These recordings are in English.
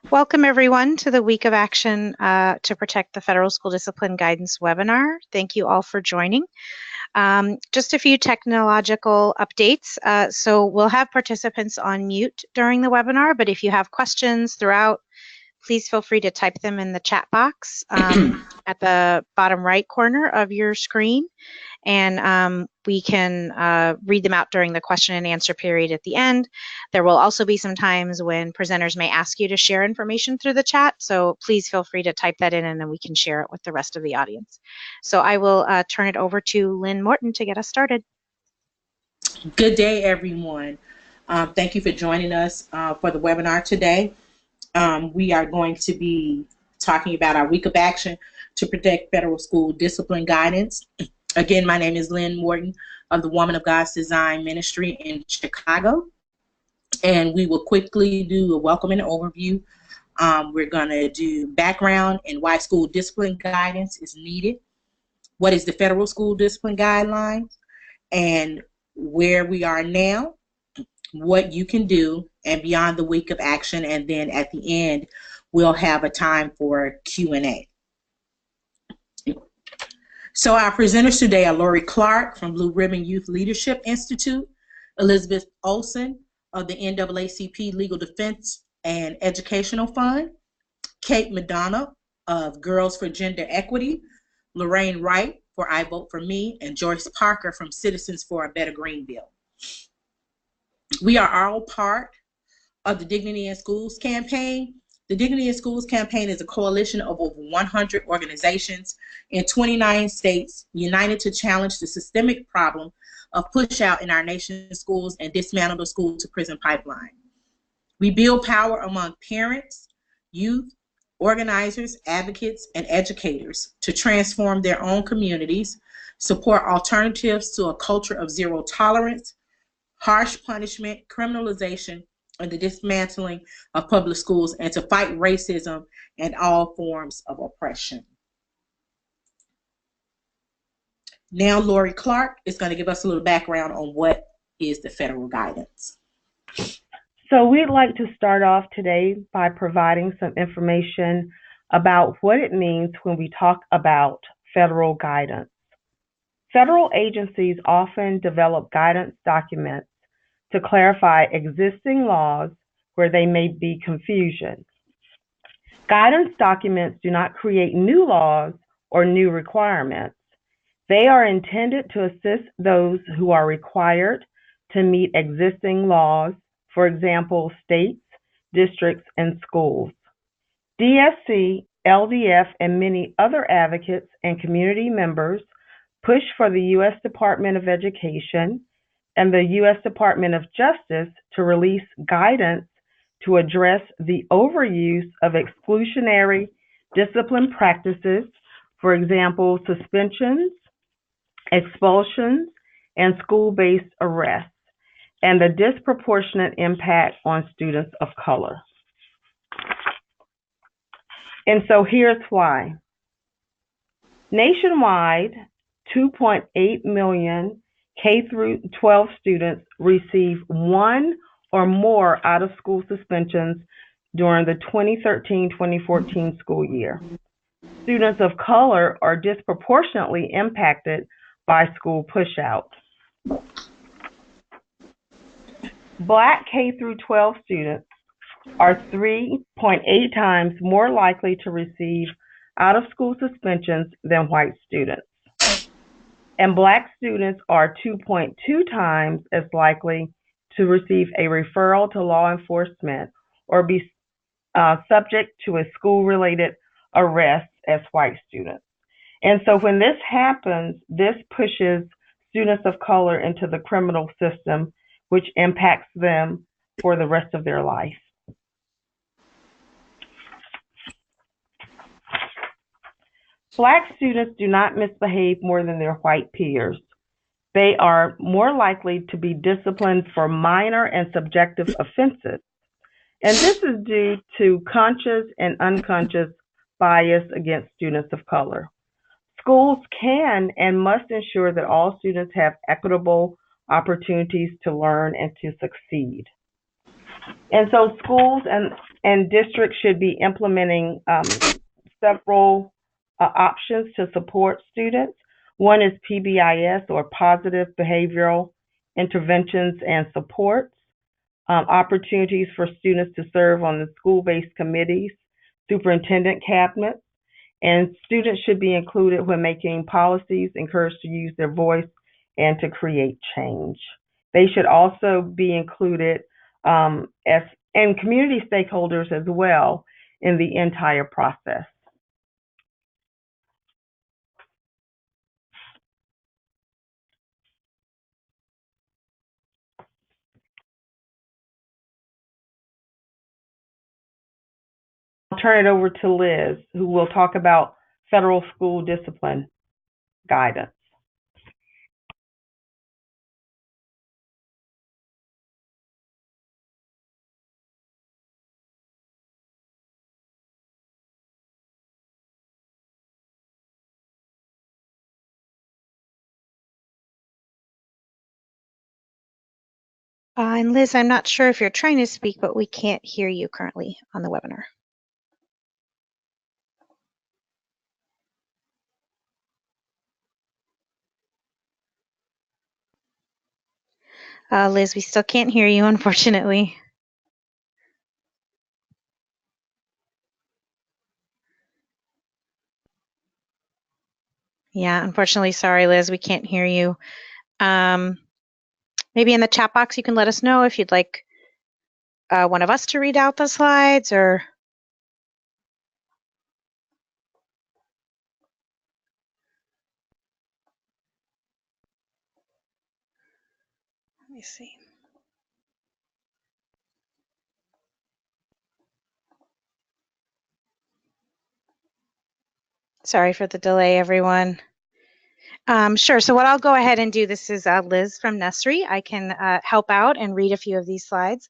Welcome, everyone, to the Week of Action to Protect the Federal School Discipline Guidance webinar. Thank you all for joining. Just a few technological updates. So we'll have participants on mute during the webinar, but if you have questions throughout, please feel free to type them in the chat box at the bottom right corner of your screen. And we can read them out during the question and answer period at the end. There will also be some times when presenters may ask you to share information through the chat, so please feel free to type that in and then we can share it with the rest of the audience. So I will turn it over to Lynn Morton to get us started. Good day, everyone. Thank you for joining us for the webinar today. We are going to be talking about our week of action to protect federal school discipline guidance. Again, my name is Lynn Morton of the Woman of God's Design Ministry in Chicago. And we will quickly do a welcome and overview. We're going to do background and why school discipline guidance is needed. What is the federal school discipline guidelines and where we are now, what you can do, and beyond the week of action. And then at the end, we'll have a time for Q&A. So our presenters today are Lori Clark from Blue Ribbon Youth Leadership Institute, Elizabeth Olson of the NAACP Legal Defense and Educational Fund, Kate Madonna of Girls for Gender Equity, Lorraine Wright for I Vote for Me, and Joyce Parker from Citizens for a Better Greenville. We are all part of the Dignity in Schools campaign. The Dignity in Schools campaign is a coalition of over 100 organizations in 29 states united to challenge the systemic problem of push-out in our nation's schools and dismantle the school-to-prison pipeline. We build power among parents, youth, organizers, advocates, and educators to transform their own communities, support alternatives to a culture of zero tolerance, harsh punishment, criminalization, and the dismantling of public schools, and to fight racism and all forms of oppression. Now Lori Clark is going to give us a little background on what is the federal guidance. So we'd like to start off today by providing some information about what it means when we talk about federal guidance. Federal agencies often develop guidance documents to clarify existing laws where there may be confusion. Guidance documents do not create new laws or new requirements. They are intended to assist those who are required to meet existing laws, for example, states, districts, and schools. DSC, LDF, and many other advocates and community members push for the U.S. Department of Education and the U.S. Department of Justice to release guidance to address the overuse of exclusionary discipline practices, for example, suspensions, expulsions, and school-based arrests, and the disproportionate impact on students of color. And so here's why. Nationwide, 2.8 million K through 12 students receive one or more out-of-school suspensions during the 2013-2014 school year. Students of color are disproportionately impacted by school push-out. Black K through 12 students are 3.8 times more likely to receive out-of-school suspensions than white students. And Black students are 2.2 times as likely to receive a referral to law enforcement or be subject to a school-related arrest as white students. And so when this happens, this pushes students of color into the criminal system, which impacts them for the rest of their life. Black students do not misbehave more than their white peers. They are more likely to be disciplined for minor and subjective offenses. And this is due to conscious and unconscious bias against students of color. Schools can and must ensure that all students have equitable opportunities to learn and to succeed. And so schools and And districts should be implementing several options to support students. One is PBIS, or Positive Behavioral Interventions and Supports, opportunities for students to serve on the school-based committees, superintendent cabinets, and students should be included when making policies, encouraged to use their voice and to create change. They should also be included and community stakeholders as well in the entire process. I'll turn it over to Liz, who will talk about federal school discipline guidance. And Liz, I'm not sure if you're trying to speak, but we can't hear you currently on the webinar. Liz, we still can't hear you, unfortunately. Yeah, unfortunately, sorry, Liz, we can't hear you. Maybe in the chat box you can let us know if you'd like one of us to read out the slides, or let me see. Sorry for the delay, everyone. Sure, so what I'll go ahead and do, this is Liz from Nursery. I can help out and read a few of these slides.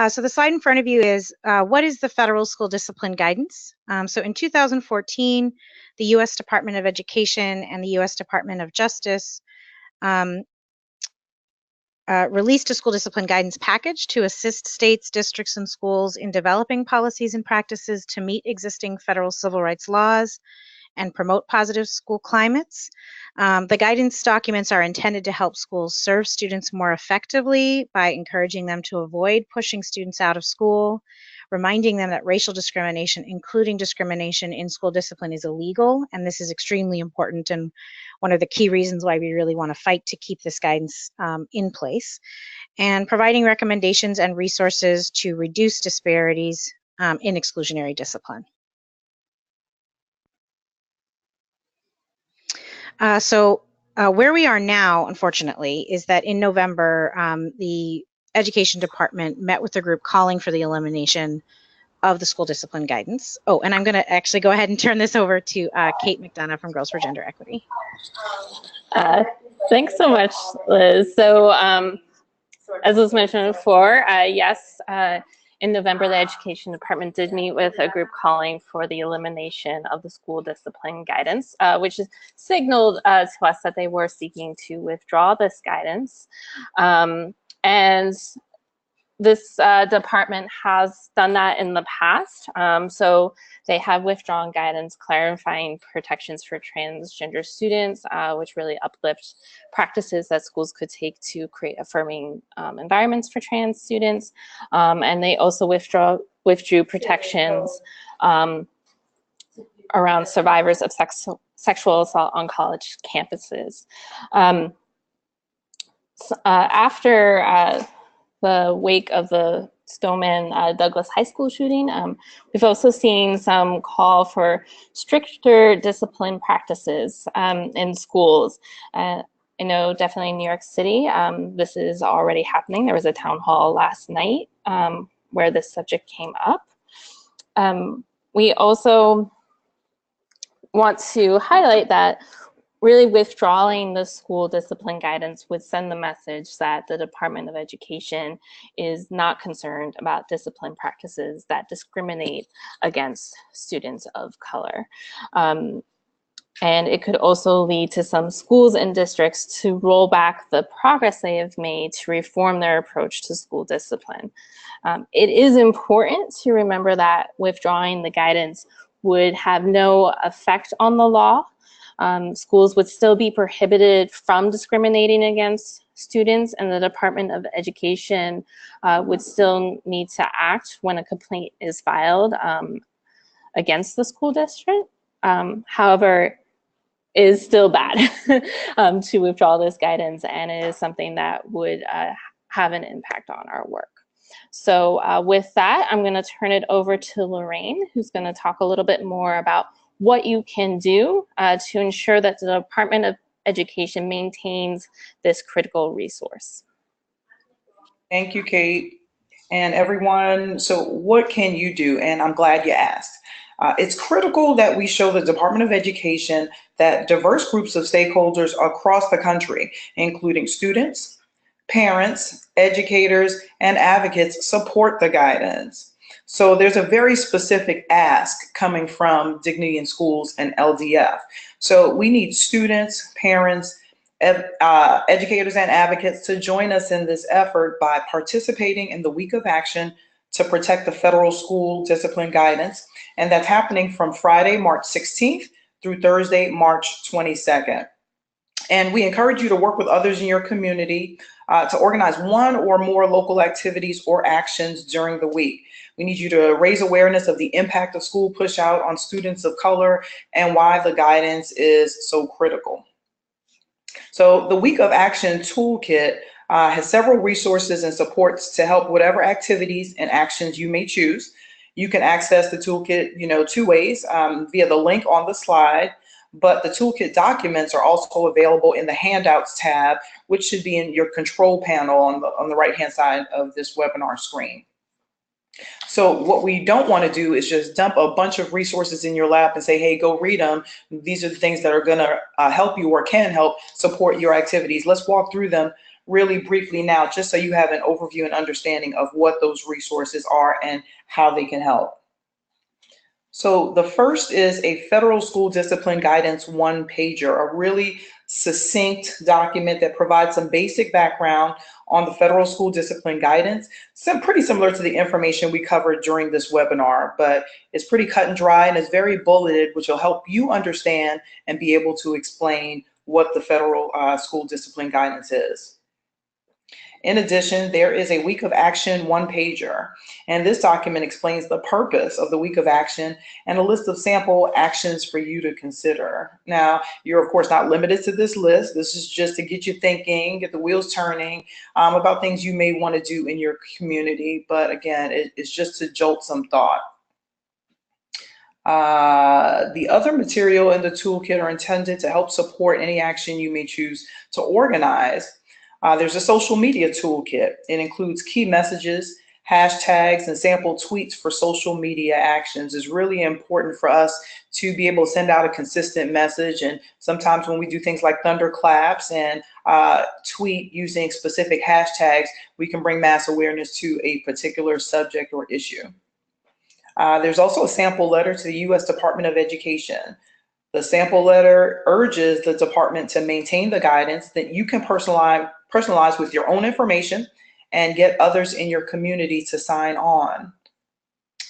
So the slide in front of you is, what is the federal school discipline guidance? So in 2014, the U.S. Department of Education and the U.S. Department of Justice released a school discipline guidance package to assist states, districts, and schools in developing policies and practices to meet existing federal civil rights laws and promote positive school climates. The guidance documents are intended to help schools serve students more effectively by encouraging them to avoid pushing students out of school, reminding them that racial discrimination, including discrimination in school discipline, is illegal, and this is extremely important and one of the key reasons why we really want to fight to keep this guidance in place, and providing recommendations and resources to reduce disparities in exclusionary discipline. So where we are now, unfortunately, is that in November, the Education Department met with a group calling for the elimination of the school discipline guidance. Oh, and I'm going to actually go ahead and turn this over to Kate McDonough from Girls for Gender Equity. Thanks so much, Liz. So as was mentioned before, yes, in November, the Education Department did meet with a group calling for the elimination of the school discipline guidance, which signaled to us that they were seeking to withdraw this guidance. And this department has done that in the past. So they have withdrawn guidance clarifying protections for transgender students, which really uplift practices that schools could take to create affirming environments for trans students. And they also withdrew protections around survivors of sexual assault on college campuses. After the wake of the Stoneman Douglas High School shooting, we've also seen some call for stricter discipline practices in schools. I know definitely in New York City, this is already happening. There was a town hall last night where this subject came up. We also want to highlight that really withdrawing the school discipline guidance would send the message that the Department of Education is not concerned about discipline practices that discriminate against students of color. And it could also lead to some schools and districts to roll back the progress they have made to reform their approach to school discipline. It is important to remember that withdrawing the guidance would have no effect on the law. Schools would still be prohibited from discriminating against students, and the Department of Education would still need to act when a complaint is filed against the school district. However, it is still bad to withdraw this guidance, and it is something that would have an impact on our work. So with that, I'm going to turn it over to Lorraine, who's going to talk a little bit more about what you can do to ensure that the Department of Education maintains this critical resource. Thank you, Kate, and everyone. So what can you do? And I'm glad you asked. It's critical that we show the Department of Education that diverse groups of stakeholders across the country, including students, parents, educators, and advocates, support the guidance. So there's a very specific ask coming from Dignity in Schools and LDF. So we need students, parents, educators, and advocates to join us in this effort by participating in the Week of Action to protect the federal school discipline guidance. And that's happening from Friday, March 16th through Thursday, March 22nd. And we encourage you to work with others in your community to organize one or more local activities or actions during the week. We need you to raise awareness of the impact of school push out on students of color and why the guidance is so critical. So the Week of Action Toolkit has several resources and supports to help whatever activities and actions you may choose. You can access the toolkit, two ways, via the link on the slide, but the toolkit documents are also available in the handouts tab, which should be in your control panel on the right-hand side of this webinar screen. So what we don't want to do is just dump a bunch of resources in your lap and say, hey, go read them. These are the things that are going to help you or can help support your activities. Let's walk through them really briefly now, just so you have an overview and understanding of what those resources are and how they can help. So the first is a federal school discipline guidance one-pager, a really succinct document that provides some basic background on the federal school discipline guidance. Pretty similar to the information we covered during this webinar, but it's pretty cut and dry and it's very bulleted, which will help you understand and be able to explain what the federal school discipline guidance is. In addition, there is a Week of Action one-pager, and this document explains the purpose of the Week of Action and a list of sample actions for you to consider. Now, you're of course not limited to this list. This is just to get you thinking, get the wheels turning about things you may want to do in your community, but again, it's just to jolt some thought. The other material in the toolkit are intended to help support any action you may choose to organize. There's a social media toolkit. It includes key messages, hashtags, and sample tweets for social media actions. It's really important for us to be able to send out a consistent message. And sometimes when we do things like thunderclaps and tweet using specific hashtags, we can bring mass awareness to a particular subject or issue. There's also a sample letter to the U.S. Department of Education. The sample letter urges the department to maintain the guidance that you can personalize with your own information and get others in your community to sign on.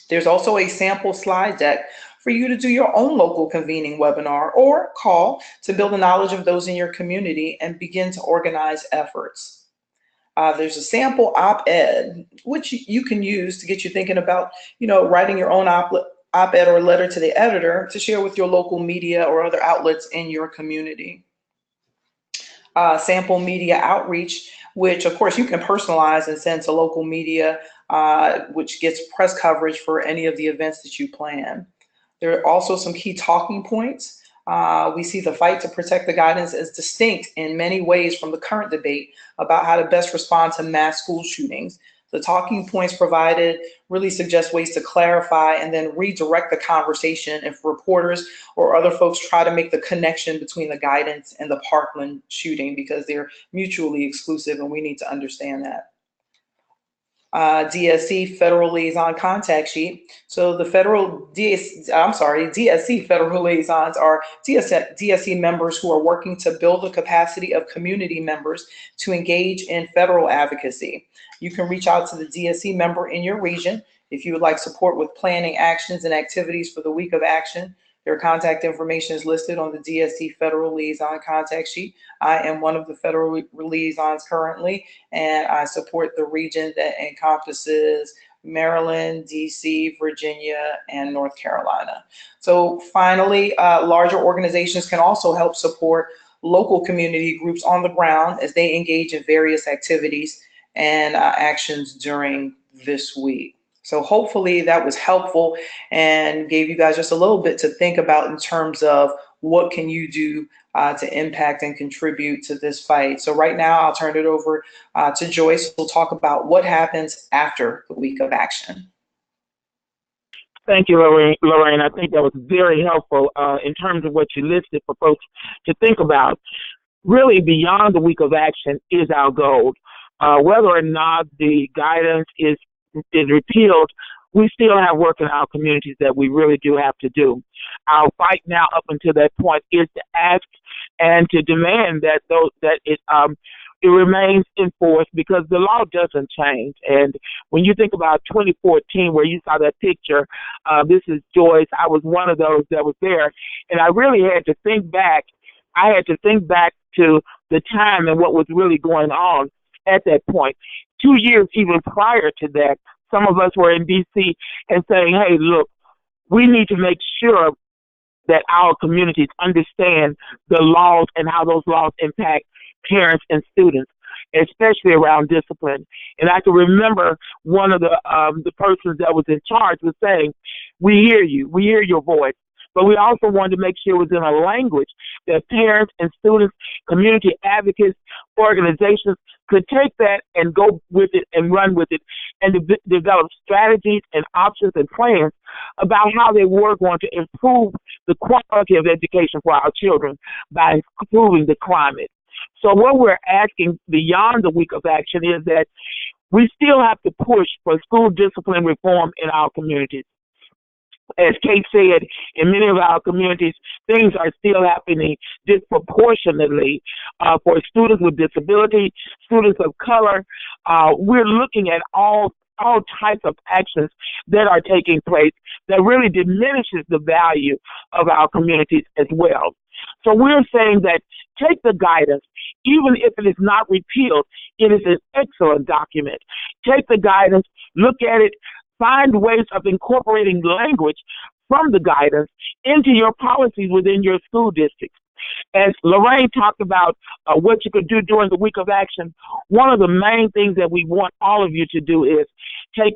There's also a sample slide deck for you to do your own local convening webinar or call to build the knowledge of those in your community and begin to organize efforts. There's a sample op-ed, which you can use to get you thinking about, writing your own op-ed or letter to the editor to share with your local media or other outlets in your community. Sample media outreach, which of course you can personalize and send to local media, which gets press coverage for any of the events that you plan. There are also some key talking points. We see the fight to protect the guidance as distinct in many ways from the current debate about how to best respond to mass school shootings. The talking points provided really suggest ways to clarify and then redirect the conversation if reporters or other folks try to make the connection between the guidance and the Parkland shooting, because they're mutually exclusive and we need to understand that. DSC Federal Liaison Contact Sheet. So the DSC Federal Liaisons are DSC members who are working to build the capacity of community members to engage in federal advocacy. You can reach out to the DSC member in your region if you would like support with planning actions and activities for the week of action. Their contact information is listed on the DSC Federal Liaison Contact Sheet. I am one of the federal liaisons currently, and I support the region that encompasses Maryland, DC, Virginia, and North Carolina. So finally, larger organizations can also help support local community groups on the ground as they engage in various activities and actions during this week. So hopefully that was helpful and gave you guys just a little bit to think about in terms of what can you do to impact and contribute to this fight. So right now I'll turn it over to Joyce, who'll talk about what happens after the week of action. Thank you, Lorraine. I think that was very helpful in terms of what you listed for folks to think about. Really, beyond the week of action is our goal. Whether or not the guidance is repealed, we still have work in our communities that we really do have to do. Our fight now up until that point is to ask and to demand that it remains in force, because the law doesn't change. And when you think about 2014, where you saw that picture, this is Joyce. I was one of those that was there, and I really had to think back. I had to think back to the time and what was really going on at that point. 2 years even prior to that, some of us were in D.C. and saying, hey, look, we need to make sure that our communities understand the laws and how those laws impact parents and students, especially around discipline. And I can remember one of the persons that was in charge was saying, we hear you, we hear your voice. But we also wanted to make sure it was in a language that parents and students, community advocates, organizations could take that and go with it and run with it and develop strategies and options and plans about how they were going to improve the quality of education for our children by improving the climate. So what we're asking beyond the week of action is that we still have to push for school discipline reform in our communities. As Kate said, in many of our communities, things are still happening disproportionately for students with disability, students of color. We're looking at all types of actions that are taking place that really diminishes the value of our communities as well. So we're saying that take the guidance, even if it is not repealed, it is an excellent document. Take the guidance, look at it, find ways of incorporating language from the guidance into your policies within your school districts. As Lorraine talked about what you could do during the week of action, one of the main things that we want all of you to do is take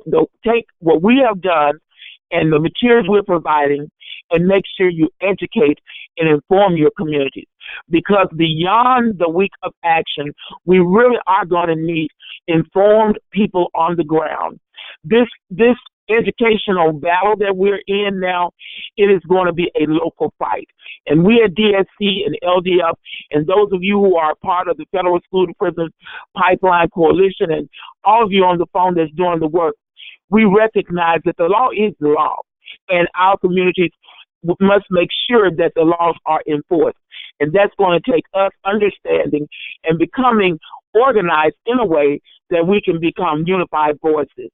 what we have done and the materials we're providing and make sure you educate and inform your communities. Because beyond the week of action, we really are going to need informed people on the ground. This educational battle that we're in now, it is going to be a local fight. And we at DSC and LDF, and those of you who are part of the Federal School to Prison Pipeline Coalition, and all of you on the phone that's doing the work, we recognize that the law is the law, and our communities must make sure that the laws are enforced. And that's going to take us understanding and becoming organized in a way that we can become unified voices.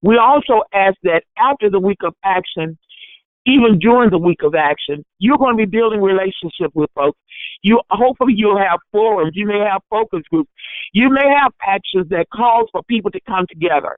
We also ask that after the week of action, even during the week of action, you're going to be building relationships with folks. Hopefully you'll have forums, you may have focus groups, you may have actions that calls for people to come together.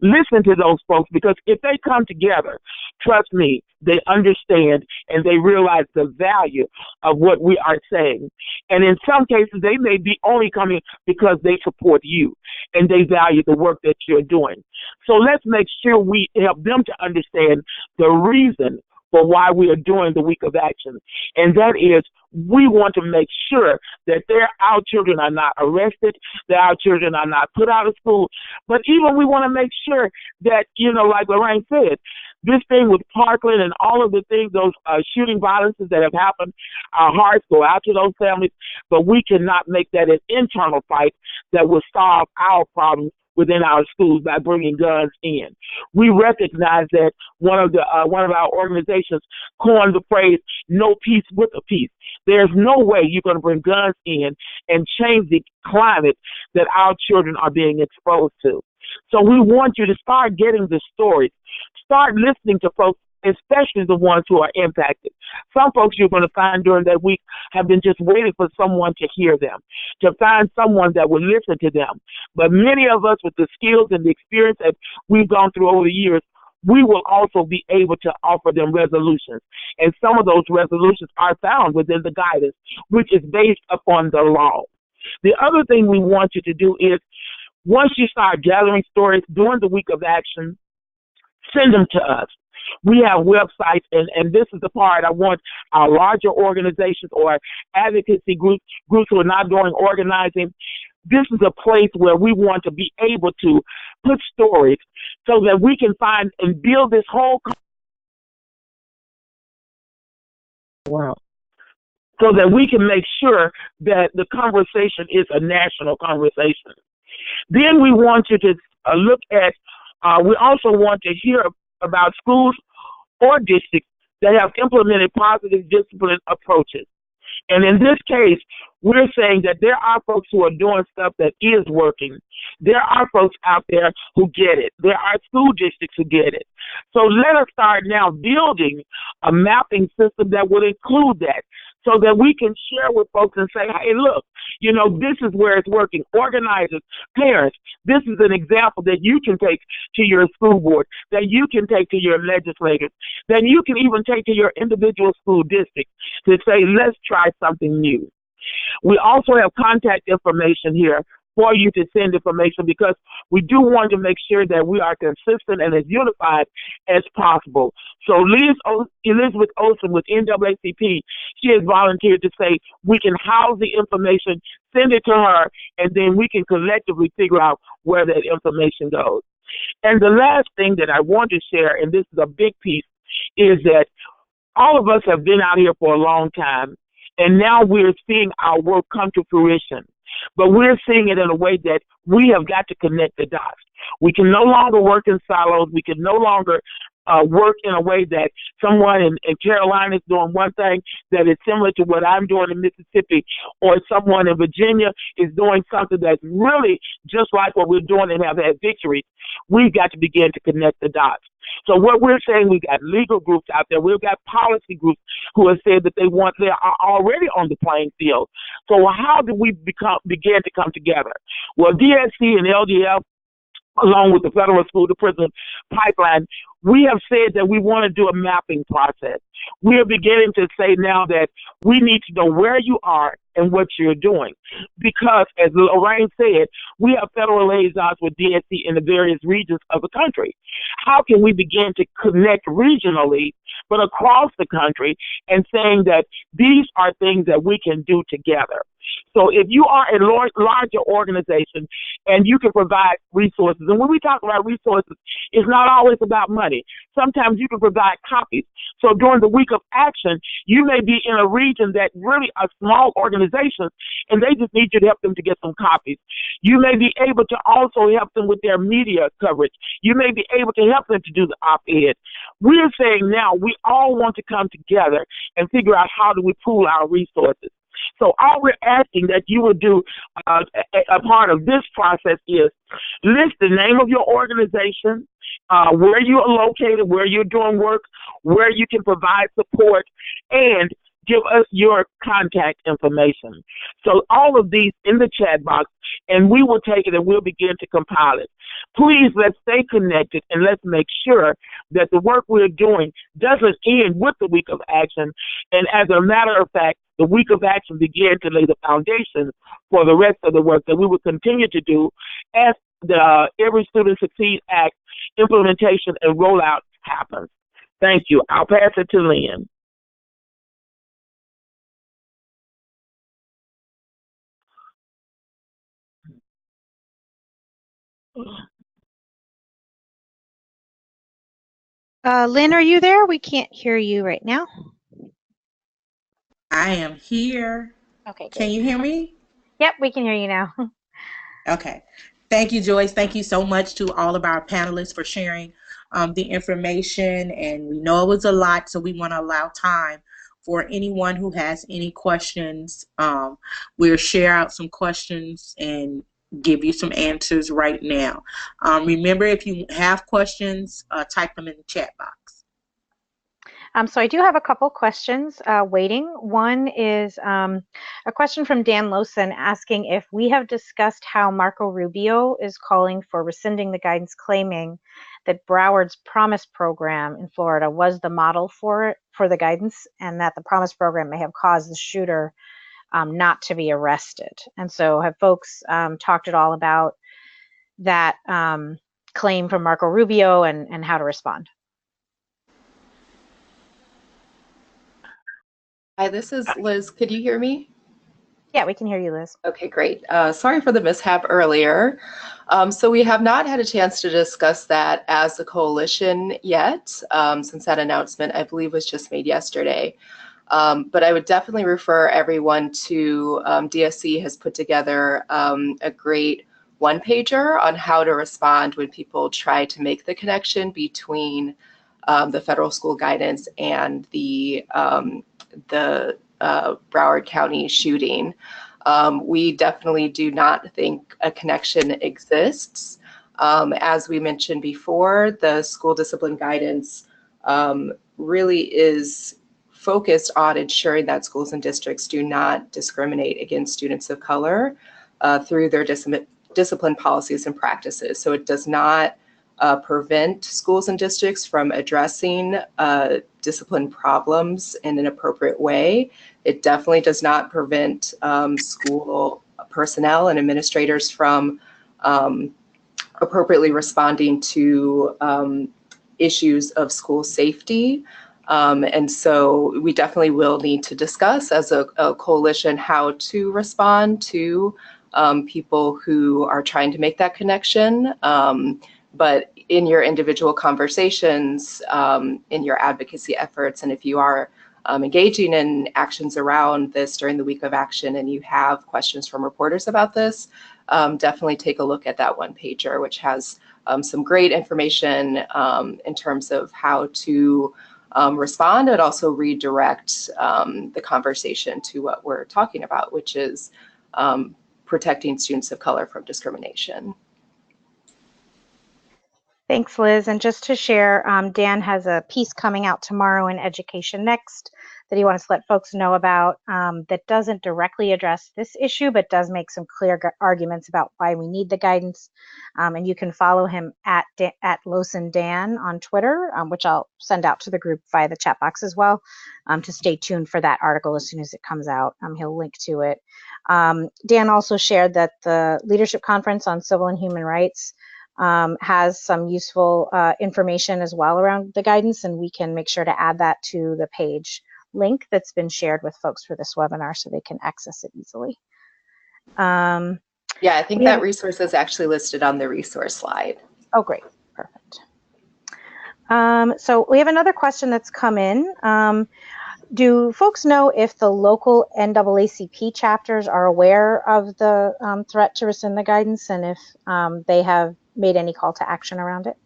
Listen to those folks, because if they come together, trust me, they understand and they realize the value of what we are saying. And in some cases, they may be only coming because they support you and they value the work that you're doing. So let's make sure we help them to understand the reason for why we are doing the week of action. And that is, we want to make sure that our children are not arrested, that our children are not put out of school. But even we want to make sure that, like Lorraine said, this thing with Parkland and all of the things, those shooting violences that have happened, our hearts go out to those families, but we cannot make that an internal fight that will solve our problems within our schools by bringing guns in. We recognize that one of our organizations coined the phrase "no peace with a peace." There's no way you're going to bring guns in and change the climate that our children are being exposed to. So we want you to start getting the stories. Start listening to folks, especially the ones who are impacted. Some folks you're going to find during that week have been just waiting for someone to hear them, to find someone that will listen to them. But many of us with the skills and the experience that we've gone through over the years, we will also be able to offer them resolutions. And some of those resolutions are found within the guidance, which is based upon the law. The other thing we want you to do is, once you start gathering stories during the week of action, send them to us. We have websites, and this is the part I want our larger organizations or advocacy groups who are not doing organizing. This is a place where we want to be able to put stories so that we can find and build this whole world, so that we can make sure that the conversation is a national conversation. Then we want you to look at, we also want to hear about schools or districts that have implemented positive discipline approaches. And in this case, we're saying that there are folks who are doing stuff that is working. There are folks out there who get it. There are school districts who get it. So let us start now building a mapping system that will include that, so that we can share with folks and say, hey, look, this is where it's working. Organizers, parents, this is an example that you can take to your school board, that you can take to your legislators, that you can even take to your individual school district to say, let's try something new. We also have contact information here for you to send information, because we do want to make sure that we are consistent and as unified as possible. So Elizabeth Olsen with NAACP, she has volunteered to say we can house the information, send it to her, and then we can collectively figure out where that information goes. And the last thing that I want to share, and this is a big piece, is that all of us have been out here for a long time, and now we're seeing our work come to fruition. But we're seeing it in a way that we have got to connect the dots. We can no longer work in silos. We can no longer work in a way that someone in Carolina is doing one thing that is similar to what I'm doing in Mississippi, or someone in Virginia is doing something that's really just like what we're doing and have had victories. We've got to begin to connect the dots. So what we're saying, we've got legal groups out there. We've got policy groups who have said that they are already on the playing field. So how do we begin to come together? Well, DSC and LDF, along with the Federal School to Prison Pipeline, we have said that we want to do a mapping process. We are beginning to say now that we need to know where you are and what you're doing. Because, as Lorraine said, we have federal liaisons with DSC in the various regions of the country. How can we begin to connect regionally, but across the country, and saying that these are things that we can do together? So if you are a larger organization and you can provide resources, and when we talk about resources, it's not always about money. Sometimes you can provide copies. So during the week of action, you may be in a region that really are small organizations, and they just need you to help them to get some copies. You may be able to also help them with their media coverage. You may be able to help them to do the op-ed. We're saying now we all want to come together and figure out how do we pool our resources. So all we're asking that you would do a part of this process is list the name of your organization, where you are located, where you're doing work, where you can provide support, and give us your contact information. So all of these in the chat box, and we will take it and we'll begin to compile it. Please, let's stay connected and let's make sure that the work we're doing doesn't end with the week of action. And as a matter of fact, the week of action began to lay the foundation for the rest of the work that we will continue to do as the Every Student Succeed Act implementation and rollout happens. Thank you. I'll pass it to Lynn. Lynn, are you there? We can't hear you right now. I am here. Okay. Can you hear me? Yep, we can hear you now. Okay. Thank you, Joyce. Thank you so much to all of our panelists for sharing the information. And we know it was a lot, so we want to allow time for anyone who has any questions. We'll share out some questions and give you some answers right now. Remember, if you have questions, type them in the chat box. So I do have a couple questions waiting. One is a question from Dan Lowson asking if we have discussed how Marco Rubio is calling for rescinding the guidance claiming that Broward's Promise program in Florida was the model for the guidance, and that the Promise program may have caused the shooter not to be arrested. And so have folks talked at all about that claim from Marco Rubio and how to respond? Hi, this is Liz. Could you hear me? Yeah, we can hear you, Liz. Okay, great. Sorry for the mishap earlier. So we have not had a chance to discuss that as a coalition yet, since that announcement, I believe, was just made yesterday. But I would definitely refer everyone to DSC has put together a great one-pager on how to respond when people try to make the connection between the federal school guidance and the Broward County shooting. We definitely do not think a connection exists. As we mentioned before, the school discipline guidance really is focused on ensuring that schools and districts do not discriminate against students of color through their discipline policies and practices. So it does not prevent schools and districts from addressing discipline problems in an appropriate way. It definitely does not prevent school personnel and administrators from appropriately responding to issues of school safety. And so we definitely will need to discuss as a coalition how to respond to people who are trying to make that connection. But in your individual conversations, in your advocacy efforts, and if you are engaging in actions around this during the week of action and you have questions from reporters about this, definitely take a look at that one pager, which has some great information in terms of how to respond and also redirect the conversation to what we're talking about, which is protecting students of color from discrimination. Thanks, Liz. And just to share, Dan has a piece coming out tomorrow in Education Next that he wants to let folks know about that doesn't directly address this issue, but does make some clear arguments about why we need the guidance. And you can follow him at Lowson Dan on Twitter, which I'll send out to the group via the chat box as well, to stay tuned for that article as soon as it comes out. He'll link to it. Dan also shared that the Leadership Conference on Civil and Human Rights has some useful information as well around the guidance, and we can make sure to add that to the page link that's been shared with folks for this webinar so they can access it easily. Yeah, I think that resource is actually listed on the resource slide. Oh, great. Perfect. So we have another question that's come in. Do folks know if the local NAACP chapters are aware of the threat to rescind the guidance, and if they have made any call to action around it?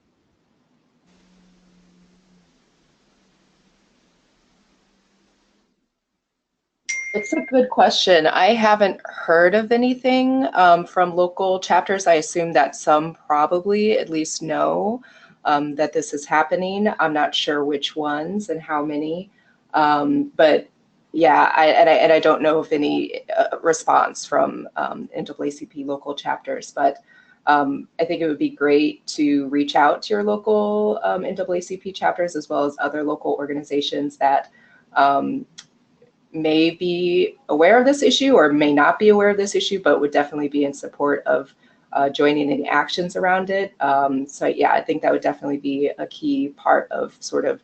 It's a good question. I haven't heard of anything from local chapters. I assume that some probably at least know that this is happening. I'm not sure which ones and how many, but yeah, I don't know of any response from NAACP local chapters, but I think it would be great to reach out to your local NAACP chapters as well as other local organizations that may be aware of this issue or may not be aware of this issue, but would definitely be in support of joining any actions around it. So yeah, I think that would definitely be a key part of sort of,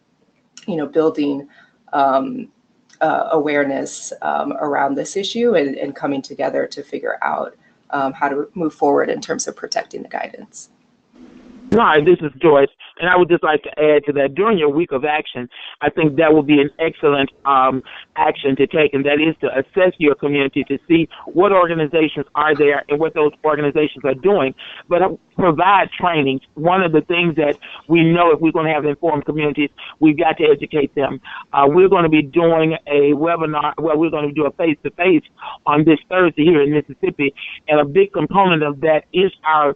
building awareness around this issue and coming together to figure out how to move forward in terms of protecting the guidance. Hi, this is Joyce. And I would just like to add to that, during your week of action, I think that would be an excellent action to take, and that is to assess your community to see what organizations are there and what those organizations are doing, but provide training. One of the things that we know, if we're going to have informed communities, we've got to educate them. We're going to be doing a webinar, well, we're going to do a face-to-face on this Thursday here in Mississippi, and a big component of that is our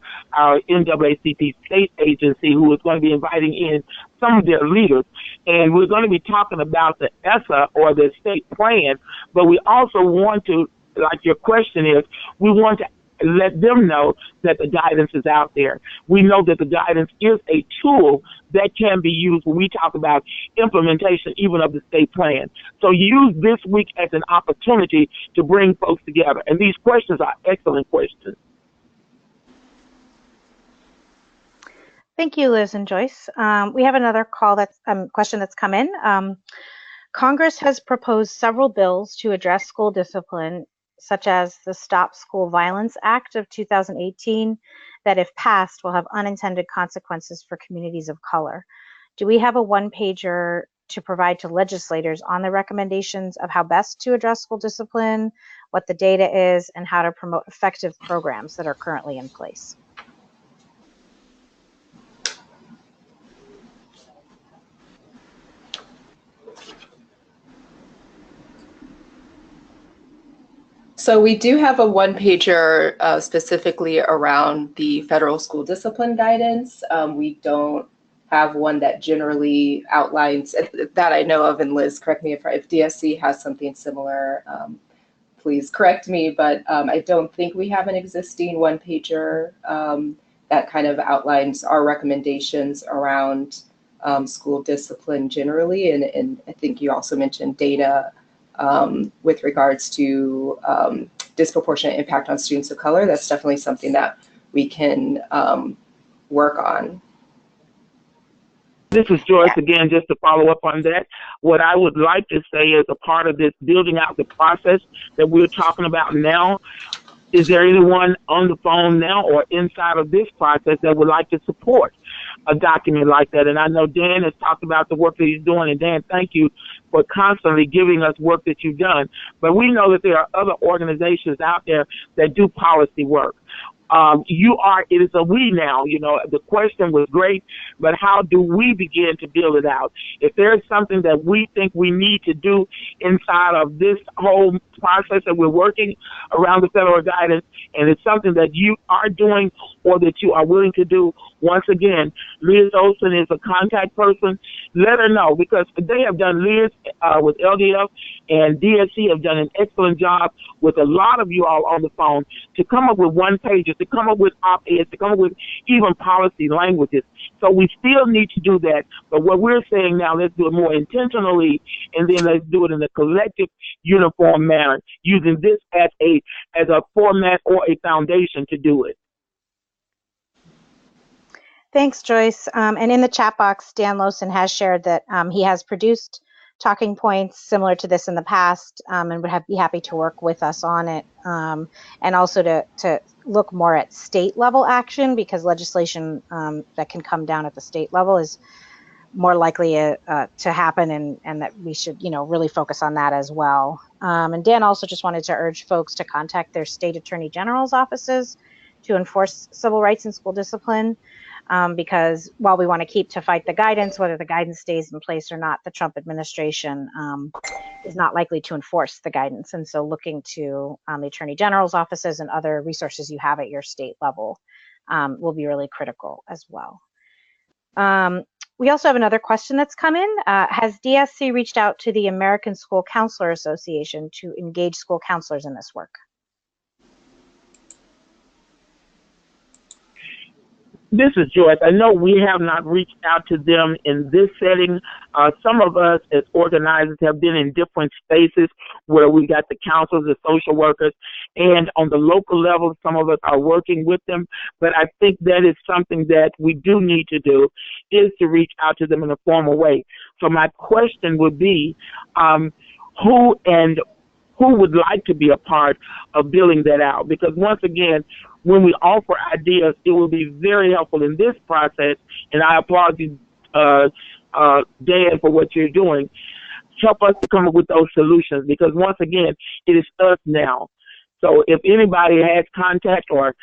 NAACP state agency, who is going to be inviting in some of their leaders, and we're going to be talking about the ESSA, or the state plan, but we also want to, like your question is, we want to let them know that the guidance is out there. We know that the guidance is a tool that can be used when we talk about implementation even of the state plan. So use this week as an opportunity to bring folks together. And these questions are excellent questions. Thank you, Liz and Joyce. We have another question that's come in. Congress has proposed several bills to address school discipline, such as the Stop School Violence Act of 2018, that if passed will have unintended consequences for communities of color. Do we have a one-pager to provide to legislators on the recommendations of how best to address school discipline, what the data is, and how to promote effective programs that are currently in place? So we do have a one-pager specifically around the federal school discipline guidance. We don't have one that generally outlines, that I know of, and Liz, correct me if DSC has something similar, please correct me, but I don't think we have an existing one-pager that kind of outlines our recommendations around school discipline generally. And I think you also mentioned data with regards to disproportionate impact on students of color. That's definitely something that we can work on. This is Joyce again, just to follow up on that. What I would like to say is, a part of this building out the process that we're talking about now, is there anyone on the phone now or inside of this process that would like to support a document like that? And I know Dan has talked about the work that he's doing, and Dan, thank you for constantly giving us work that you've done. But we know that there are other organizations out there that do policy work. It is a we now, the question was great, but how do we begin to build it out? If there's something that we think we need to do inside of this whole process that we're working around the federal guidance, and it's something that you are doing or that you are willing to do, once again, Liz Olson is a contact person. Let her know, because they have done, Liz with LDF and DSC have done an excellent job with a lot of you all on the phone to come up with one pages, to come up with op-eds, to come up with even policy languages. So we still need to do that. But what we're saying now, let's do it more intentionally, and then let's do it in a collective, uniform manner, using this as a format or a foundation to do it. Thanks, Joyce. And in the chat box, Dan Lowson has shared that he has produced talking points similar to this in the past, and would be happy to work with us on it, and also to look more at state level action, because legislation that can come down at the state level is more likely to happen, and that we should really focus on that as well. And Dan also just wanted to urge folks to contact their state attorney general's offices to enforce civil rights and school discipline. Because while we want to keep to fight the guidance, whether the guidance stays in place or not, the Trump administration is not likely to enforce the guidance. And so looking to the Attorney General's offices and other resources you have at your state level will be really critical as well. We also have another question that's come in. Has DSC reached out to the American School Counselor Association to engage school counselors in this work? This is Joyce. I know we have not reached out to them in this setting. Some of us as organizers have been in different spaces where we got the counselors, the social workers, and on the local level, some of us are working with them. But I think that is something that we do need to do, is to reach out to them in a formal way. So my question would be, who would like to be a part of building that out? Because once again, when we offer ideas, it will be very helpful in this process, and I applaud you, Dan, for what you're doing. Help us to come up with those solutions, because once again, it is us now. So if anybody has contact or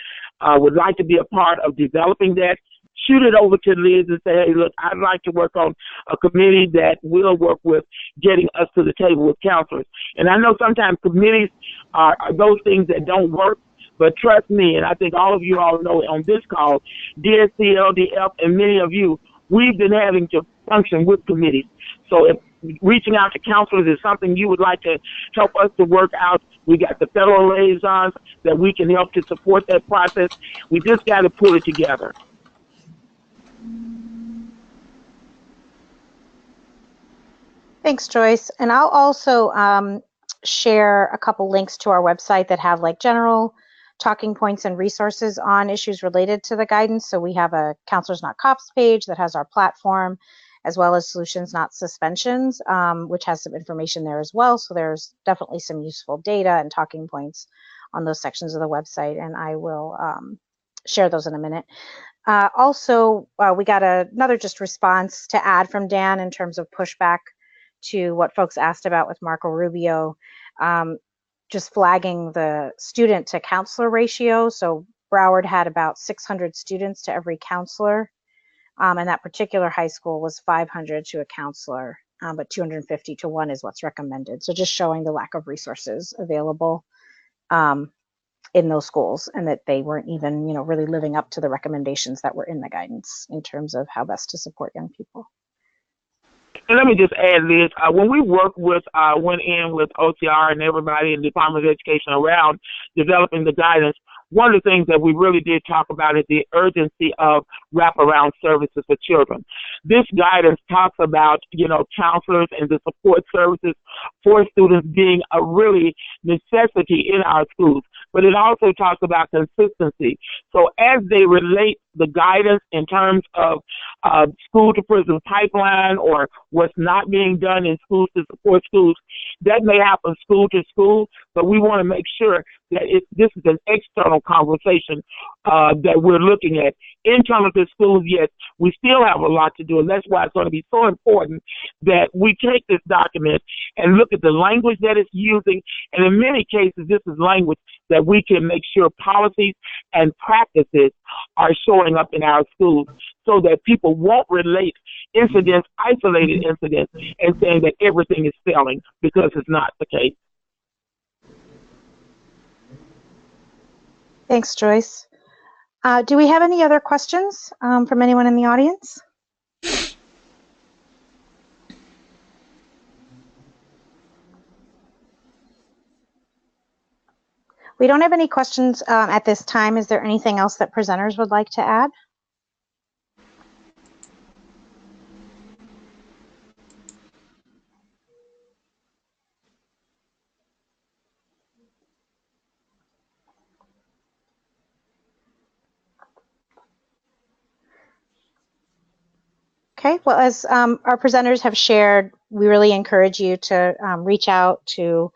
would like to be a part of developing that, shoot it over to Liz and say, hey, look, I'd like to work on a committee that will work with getting us to the table with counselors. And I know sometimes committees are those things that don't work, but trust me, and I think all of you all know on this call, DSC, LDF, and many of you, we've been having to function with committees. So if reaching out to counselors is something you would like to help us to work out, we got the federal liaisons that we can help to support that process. We just got to pull it together. Thanks, Joyce. And I'll also share a couple links to our website that have like general talking points and resources on issues related to the guidance. So we have a Counselors Not Cops page that has our platform, as well as Solutions Not Suspensions, which has some information there as well. So there's definitely some useful data and talking points on those sections of the website, and I will share those in a minute. Also, we got another just response to add from Dan in terms of pushback to what folks asked about with Marco Rubio, just flagging the student to counselor ratio. So Broward had about 600 students to every counselor. And that particular high school was 500 to a counselor, but 250 to 1 is what's recommended. So just showing the lack of resources available in those schools, and that they weren't even, really living up to the recommendations that were in the guidance in terms of how best to support young people. And let me just add this. When we went in with OCR and everybody in the Department of Education around developing the guidance, one of the things that we really did talk about is the urgency of wraparound services for children. This guidance talks about, counselors and the support services for students being a really necessity in our schools, but it also talks about consistency. So as they relate the guidance in terms of school to prison pipeline or what's not being done in schools to support schools, that may happen school to school, but we want to make sure that this is an external conversation that we're looking at. Internal to schools, yes, we still have a lot to do, and that's why it's going to be so important that we take this document and look at the language that it's using, and in many cases, this is language that we can make sure policies and practices are showing up in our schools so that people won't relate incidents, isolated incidents, and saying that everything is failing, because it's not the case. Thanks, Joyce. Do we have any other questions from anyone in the audience? We don't have any questions at this time. Is there anything else that presenters would like to add? Okay, well, as our presenters have shared, we really encourage you to reach out to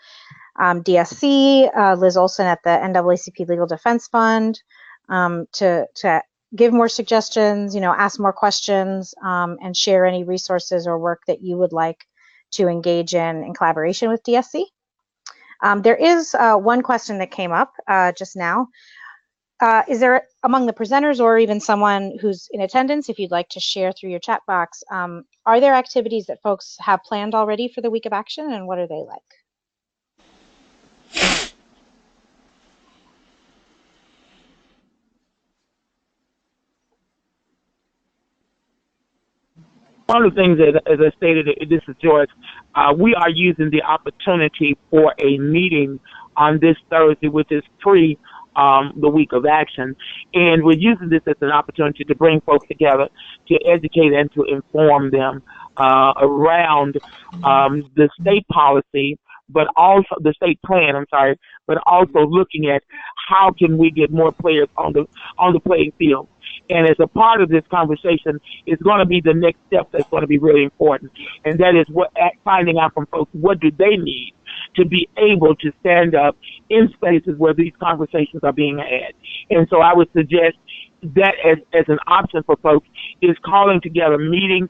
DSC, Liz Olson at the NAACP Legal Defense Fund, to give more suggestions, ask more questions, and share any resources or work that you would like to engage in collaboration with DSC. There is one question that came up just now. Is there, among the presenters or even someone who's in attendance, if you'd like to share through your chat box, are there activities that folks have planned already for the week of action, and what are they like? One of the things that, as I stated, this is Joyce, we are using the opportunity for a meeting on this Thursday, which is pre the week of action. And we're using this as an opportunity to bring folks together, to educate and to inform them around the state policy, but also the state plan, but also looking at how can we get more players on the playing field. And as a part of this conversation is going to be the next step that's going to be really important. And that is finding out from folks, what do they need to be able to stand up in spaces where these conversations are being had. And so I would suggest that as an option for folks is calling together meetings,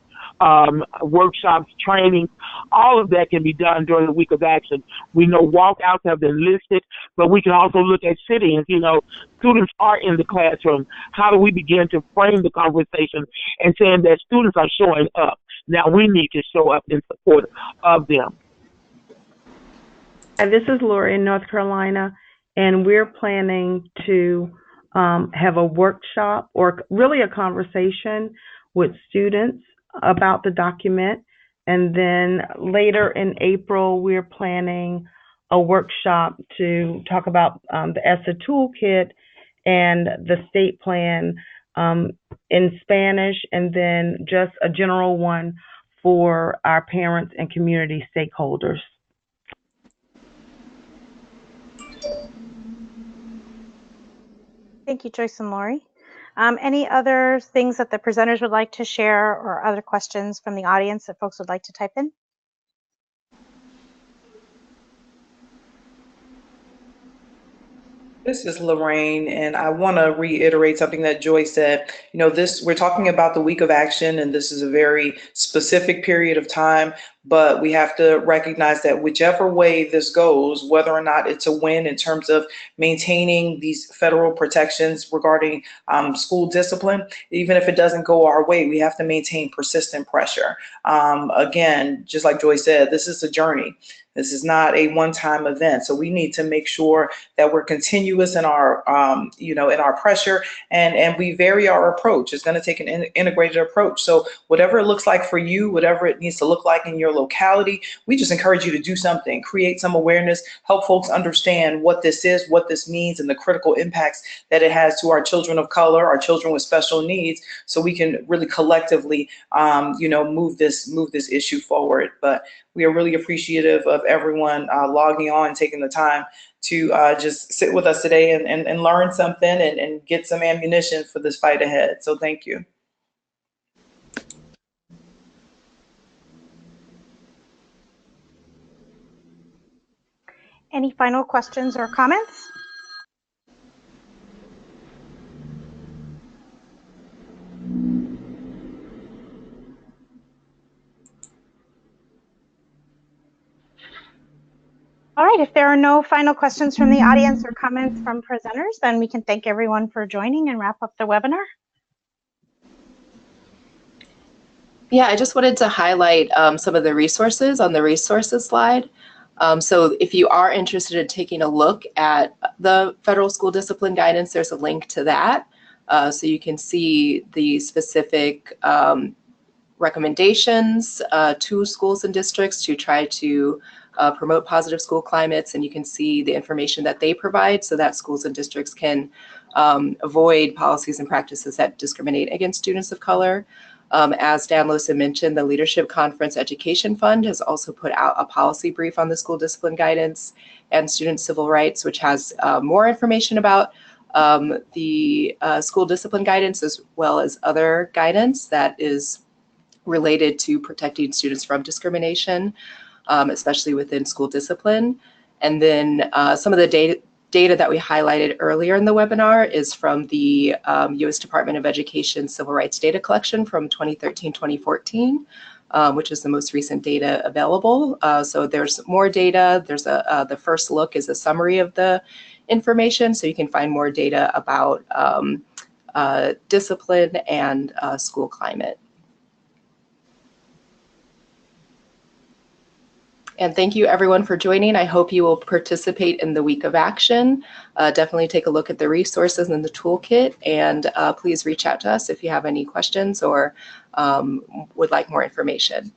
workshops, trainings. All of that can be done during the week of action. We know walkouts have been listed, but we can also look at sit-ins. Students are in the classroom. How do we begin to frame the conversation and saying that students are showing up? Now we need to show up in support of them. And this is Lori in North Carolina, and we're planning to have a workshop or really a conversation with students about the document. And then later in April, we're planning a workshop to talk about the ESSA Toolkit and the state plan in Spanish, and then just a general one for our parents and community stakeholders. Thank you, Joyce and Lori. Any other things that the presenters would like to share, or other questions from the audience that folks would like to type in? This is Lorraine, and I want to reiterate something that Joyce said. We're talking about the week of action, and this is a very specific period of time, but we have to recognize that whichever way this goes, whether or not it's a win in terms of maintaining these federal protections regarding school discipline, even if it doesn't go our way, we have to maintain persistent pressure. Again, just like Joyce said, this is a journey. This is not a one-time event. So we need to make sure that we're continuous in our, in our pressure, and we vary our approach. It's going to take an integrated approach. So whatever it looks like for you, whatever it needs to look like in your locality, we just encourage you to do something, create some awareness, help folks understand what this is, what this means, and the critical impacts that it has to our children of color, our children with special needs, so we can really collectively, move this issue forward. But we are really appreciative of everyone logging on, taking the time to just sit with us today and learn something and get some ammunition for this fight ahead. So thank you. Any final questions or comments? All right, if there are no final questions from the audience or comments from presenters, then we can thank everyone for joining and wrap up the webinar. Yeah, I just wanted to highlight some of the resources on the resources slide. So if you are interested in taking a look at the federal school discipline guidance, there's a link to that. So you can see the specific recommendations to schools and districts to try to promote positive school climates, and you can see the information that they provide so that schools and districts can avoid policies and practices that discriminate against students of color. As Dan Losa mentioned, the Leadership Conference Education Fund has also put out a policy brief on the school discipline guidance and student civil rights, which has more information about the school discipline guidance as well as other guidance that is related to protecting students from discrimination, especially within school discipline. And then some of the data that we highlighted earlier in the webinar is from the U.S. Department of Education Civil Rights Data Collection from 2013-2014, which is the most recent data available. So there's more data. There's the first look is a summary of the information, so you can find more data about discipline and school climate. And thank you everyone for joining. I hope you will participate in the week of action. Definitely take a look at the resources in the toolkit, and please reach out to us if you have any questions or would like more information.